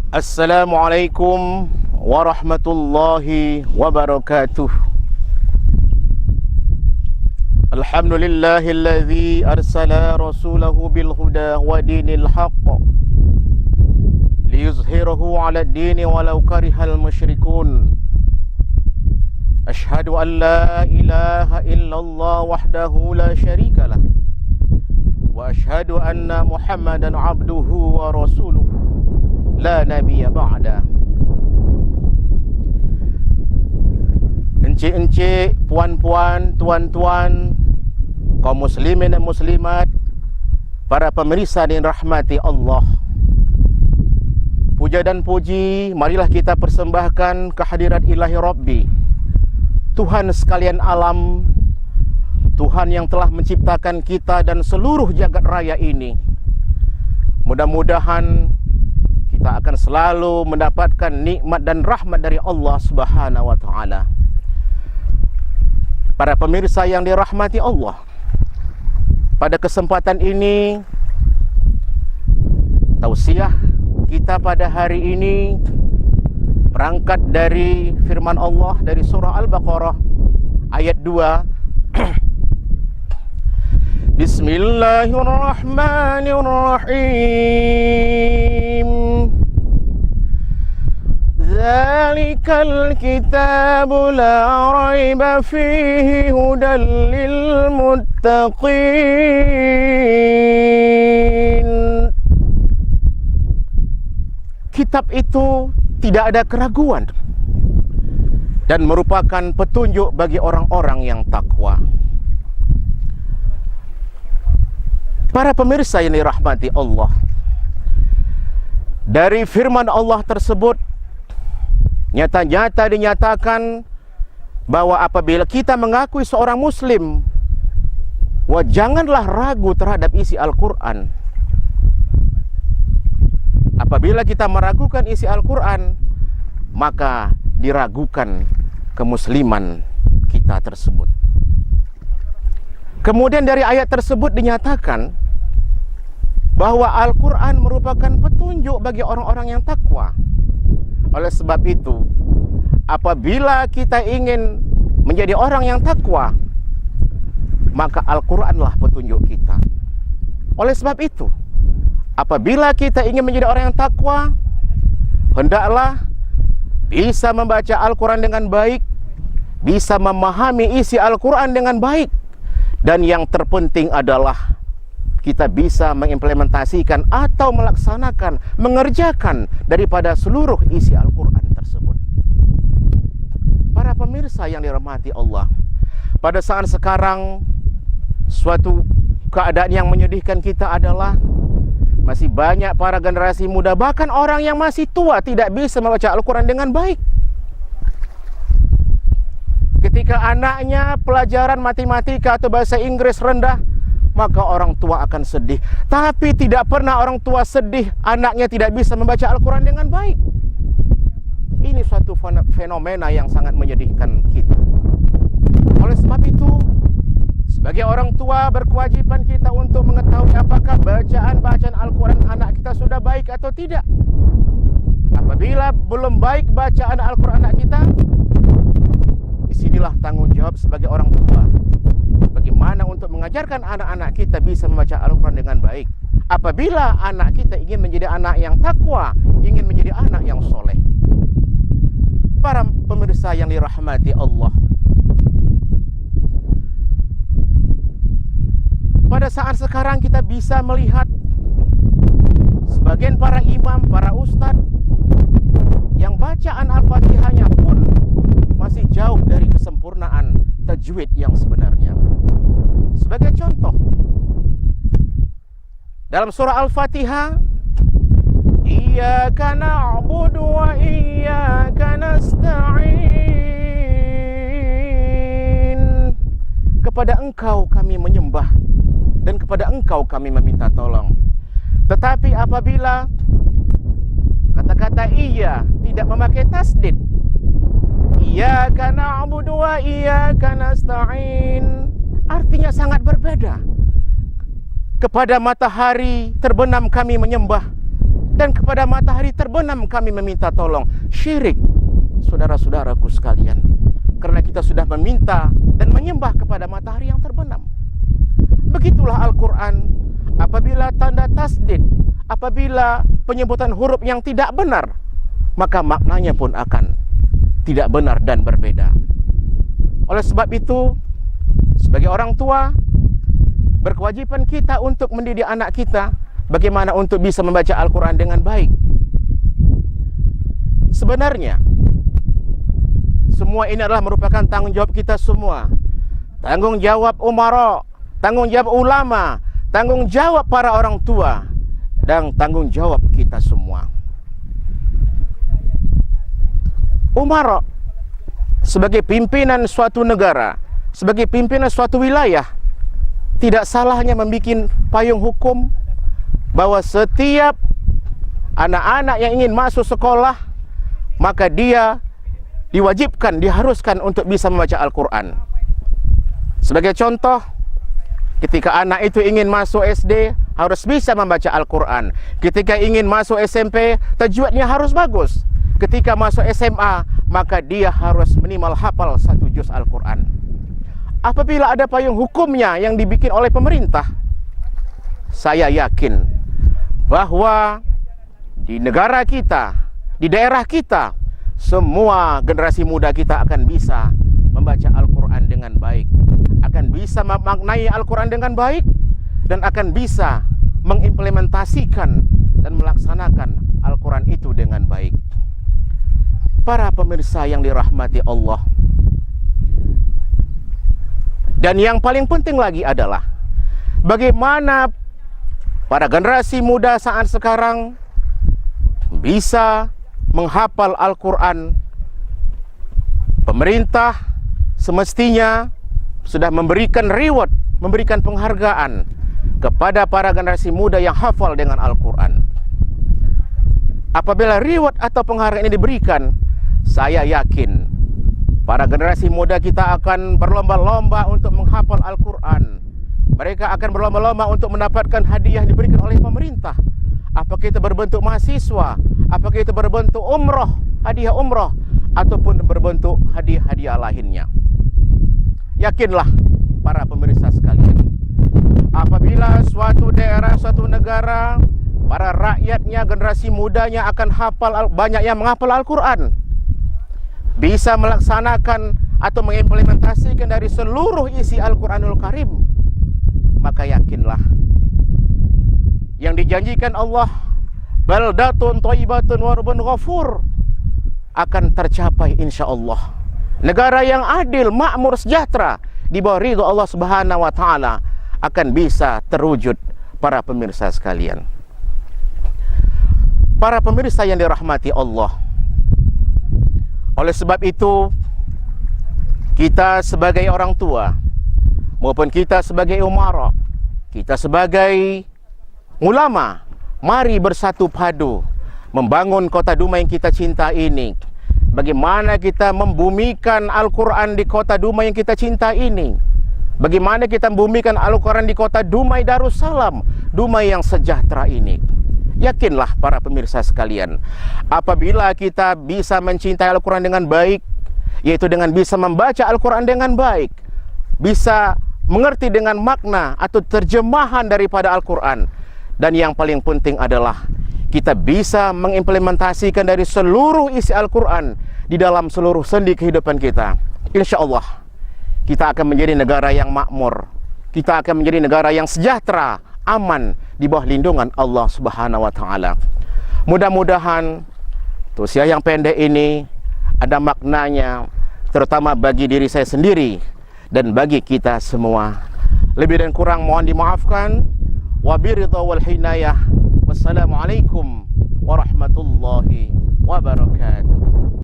Assalamualaikum warahmatullahi wabarakatuh. Alhamdulillahilladzi arsala rasulahu bil huda wa dinil haqq liyuzhirahu 'ala ad-dini walau karihal musyrikun. Ashhadu an la ilaha illallah wahdahu la syarikalah wa ashhadu anna Muhammadan 'abduhu wa rasuluh la nabiyya ba'da. Encik-encik, puan-puan, tuan-tuan, kaum muslimin dan muslimat, para pemirsa yang rahmati Allah, puja dan puji marilah kita persembahkan kehadirat ilahi Rabbi, Tuhan sekalian alam, Tuhan yang telah menciptakan kita dan seluruh jagat raya ini. Mudah-mudahan kita akan selalu mendapatkan nikmat dan rahmat dari Allah Subhanahu wa taala. Para pemirsa yang dirahmati Allah, pada kesempatan ini tausiah kita pada hari ini berangkat dari firman Allah dari surah Al-Baqarah ayat 2. Bismillahirrahmanirrahim. Zalikal kitabu la raiba fihi hudan lil muttaqin. Kitab itu tidak ada keraguan dan merupakan petunjuk bagi orang-orang yang takwa. Para pemirsa yang dirahmati Allah, dari firman Allah tersebut nyata-nyata dinyatakan bahwa apabila kita mengakui seorang muslim, janganlah ragu terhadap isi Al-Quran. Apabila kita meragukan isi Al-Quran, maka diragukan kemusliman kita tersebut. Kemudian dari ayat tersebut dinyatakan bahwa Al-Quran merupakan petunjuk bagi orang-orang yang takwa. Oleh sebab itu, apabila kita ingin menjadi orang yang takwa, maka Al-Quranlah petunjuk kita. Oleh sebab itu, apabila kita ingin menjadi orang yang takwa, hendaklah bisa membaca Al-Quran dengan baik, bisa memahami isi Al-Quran dengan baik, dan yang terpenting adalah kita bisa mengimplementasikan atau melaksanakan, mengerjakan daripada seluruh isi Al-Quran tersebut. Para pemirsa yang dirahmati Allah, pada saat sekarang suatu keadaan yang menyedihkan kita adalah masih banyak para generasi muda, bahkan orang yang masih tua, tidak bisa membaca Al-Quran dengan baik. Ketika anaknya pelajaran matematika atau bahasa Inggris rendah, maka orang tua akan sedih. Tapi tidak pernah orang tua sedih anaknya tidak bisa membaca Al-Quran dengan baik. Ini suatu fenomena yang sangat menyedihkan kita. Oleh sebab itu, sebagai orang tua berkewajiban kita untuk mengetahui apakah bacaan Al-Quran anak kita sudah baik atau tidak. Apabila belum baik bacaan Al-Quran anak kita, disinilah tanggung jawab sebagai orang tua. Bagaimana untuk mengajarkan anak-anak kita bisa membaca Al-Quran dengan baik. Apabila anak kita ingin menjadi anak yang takwa, ingin menjadi anak yang soleh. Para pemirsa yang dirahmati Allah, pada saat sekarang kita bisa melihat sebagian para imam, para ustadz yang bacaan Al-Fatihahnya pun masih jauh dari kesempurnaan tajwid yang sebenarnya. Sebagai contoh, dalam surah Al-Fatihah, Iyyaka na'budu wa iyyaka nasta'in. Kepada Engkau kami menyembah dan kepada Engkau kami meminta tolong. Tetapi apabila kata-kata iya tidak memakai tasdid, Iyyaka na'budu wa iyyaka nasta'in, artinya sangat berbeda. Kepada matahari terbenam kami menyembah, dan kepada matahari terbenam kami meminta tolong. Syirik, saudara-saudaraku sekalian, karena kita sudah meminta dan menyembah kepada matahari yang terbenam. Begitulah Al-Quran. Apabila tanda tasdid, apabila penyebutan huruf yang tidak benar, maka maknanya pun akan tidak benar dan berbeda. Oleh sebab itu, sebagai orang tua, berkewajiban kita untuk mendidik anak kita bagaimana untuk bisa membaca Al-Quran dengan baik. Sebenarnya, semua ini adalah merupakan tanggung jawab kita semua. Tanggung jawab umara, tanggung jawab ulama, tanggung jawab para orang tua, dan tanggung jawab kita semua. Umara sebagai pimpinan suatu negara, sebagai pimpinan suatu wilayah, tidak salahnya membuat payung hukum bahwa setiap anak-anak yang ingin masuk sekolah, maka dia diwajibkan, diharuskan untuk bisa membaca Al-Quran. Sebagai contoh, ketika anak itu ingin masuk SD, harus bisa membaca Al-Quran. Ketika ingin masuk SMP, tajwidnya harus bagus. Ketika masuk SMA, maka dia harus minimal hafal 1 juz Al-Quran. Apabila ada payung hukumnya yang dibikin oleh pemerintah, saya yakin bahwa di negara kita, di daerah kita, semua generasi muda kita akan bisa membaca Al-Quran dengan baik, akan bisa memaknai Al-Quran dengan baik, dan akan bisa mengimplementasikan dan melaksanakan Al-Quran itu dengan baik. Para pemirsa yang dirahmati Allah, dan yang paling penting lagi adalah bagaimana para generasi muda saat sekarang bisa menghafal Al-Quran. Pemerintah semestinya sudah memberikan reward, memberikan penghargaan kepada para generasi muda yang hafal dengan Al-Quran. Apabila reward atau penghargaan ini diberikan, saya yakin para generasi muda kita akan berlomba-lomba untuk menghafal Al-Quran. Mereka akan berlomba-lomba untuk mendapatkan hadiah yang diberikan oleh pemerintah. Apakah itu berbentuk mahasiswa, apakah itu berbentuk umroh, hadiah umroh, ataupun berbentuk hadiah-hadiah lainnya. Yakinlah para pemirsa sekalian, apabila suatu daerah, suatu negara, para rakyatnya, generasi mudanya akan hafal, banyak yang menghafal Al-Quran, bisa melaksanakan atau mengimplementasikan dari seluruh isi Al-Quranul Karim, maka yakinlah yang dijanjikan Allah, baldatun thayyibatun wa rabbun ghafur, akan tercapai insyaallah. Negara yang adil, makmur, sejahtera di bawah ridho Allah Subhanahu wa taala akan bisa terwujud para pemirsa sekalian. Para pemirsa yang dirahmati Allah, oleh sebab itu kita sebagai orang tua maupun kita sebagai umara, kita sebagai ulama, mari bersatu padu membangun kota Dumai yang kita cinta ini. Bagaimana kita membumikan Al-Quran di kota Dumai yang kita cinta ini? Bagaimana kita membumikan Al-Quran di kota Dumai Darussalam, Dumai yang sejahtera ini? Yakinlah para pemirsa sekalian, apabila kita bisa mencintai Al-Quran dengan baik, yaitu dengan bisa membaca Al-Quran dengan baik, bisa mengerti dengan makna atau terjemahan daripada Al-Quran, dan yang paling penting adalah kita bisa mengimplementasikan dari seluruh isi Al-Quran di dalam seluruh sendi kehidupan kita. Insya Allah kita akan menjadi negara yang makmur, kita akan menjadi negara yang sejahtera, aman di bawah lindungan Allah Subhanahu wa taala. Mudah-mudahan usia yang pendek ini ada maknanya, terutama bagi diri saya sendiri dan bagi kita semua. Lebih dan kurang mohon dimaafkan. Wabiridha wal hinayah. Wassalamualaikum warahmatullahi wabarakatuh.